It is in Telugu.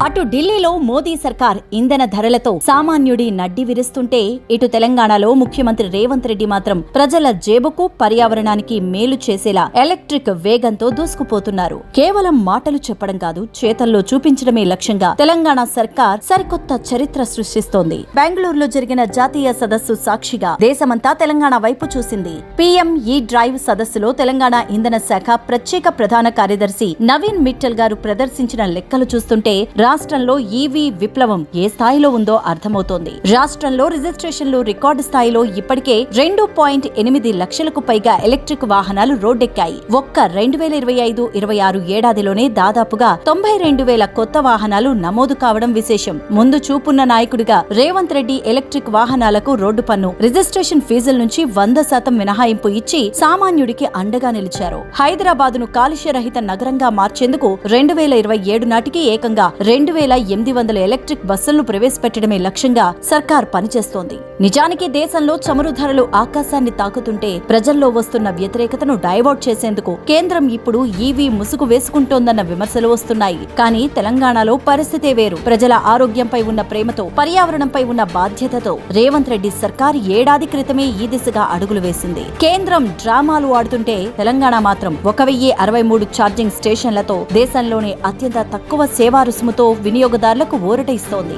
అటు ఢిల్లీలో మోదీ సర్కార్ ఇంధన ధరలతో సామాన్యుడి నడ్డి విరుస్తుంటే ఇటు తెలంగాణలో ముఖ్యమంత్రి రేవంత్ రెడ్డి మాత్రం ప్రజల జేబుకు పర్యావరణానికి మేలు చేసేలా ఎలక్ట్రిక్ వేగంతో దూసుకుపోతున్నారు. కేవలం మాటలు చెప్పడం కాదు, చేతల్లో చూపించడమే లక్ష్యంగా తెలంగాణ సర్కార్ సరికొత్త చరిత్ర సృష్టిస్తోంది. బెంగళూరులో జరిగిన జాతీయ సదస్సు సాక్షిగా దేశమంతా తెలంగాణ వైపు చూసింది. పీఎం ఈ డ్రైవ్ సదస్సులో తెలంగాణ ఇంధన శాఖ ప్రత్యేక ప్రధాన కార్యదర్శి నవీన్ మిట్టల్ గారు ప్రదర్శించిన లెక్కలు చూస్తుంటే రాష్ట్రంలో ఈవీ విప్లవం ఏ స్థాయిలో ఉందో అర్థమవుతోంది. రాష్ట్రంలో రిజిస్ట్రేషన్లు రికార్డు స్థాయిలో ఇప్పటికే 2.8 లక్షలకు పైగా ఎలక్ట్రిక్ వాహనాలు రోడ్డెక్కాయి. ఒక్క 2025-26 ఏడాదిలోనే దాదాపుగా 92,000 కొత్త వాహనాలు నమోదు కావడం విశేషం. ముందు చూపున్న నాయకుడిగా రేవంత్ రెడ్డి ఎలక్ట్రిక్ వాహనాలకు రోడ్డు పన్ను, రిజిస్ట్రేషన్ ఫీజుల నుంచి 100% మినహాయింపు ఇచ్చి సామాన్యుడికి అండగా నిలిచారు. హైదరాబాదును కాలుష్య రహిత నగరంగా మార్చేందుకు 2027 నాటికి ఏకంగా 2,800 ఎలక్ట్రిక్ బస్సులను ప్రవేశపెట్టడమే లక్ష్యంగా సర్కార్ పనిచేస్తోంది. నిజానికి దేశంలో చమురు ధరలు ఆకాశాన్ని తాకుతుంటే ప్రజల్లో వస్తున్న వ్యతిరేకతను డైవర్ట్ చేసేందుకు కేంద్రం ఇప్పుడు ఈవీ ముసుగు వేసుకుంటోందన్న విమర్శలు వస్తున్నాయి. కానీ తెలంగాణలో పరిస్థితే వేరు. ప్రజల ఆరోగ్యంపై ఉన్న ప్రేమతో, పర్యావరణంపై ఉన్న బాధ్యతతో రేవంత్ రెడ్డి సర్కార్ ఏడాది క్రితమే ఈ దిశగా అడుగులు వేసింది. కేంద్రం డ్రామాలు ఆడుతుంటే తెలంగాణ మాత్రం 1,063 ఛార్జింగ్ స్టేషన్లతో దేశంలోనే అత్యంత తక్కువ సేవా రుసుముతో వినియోగదారులకు ఊరట ఇస్తోంది.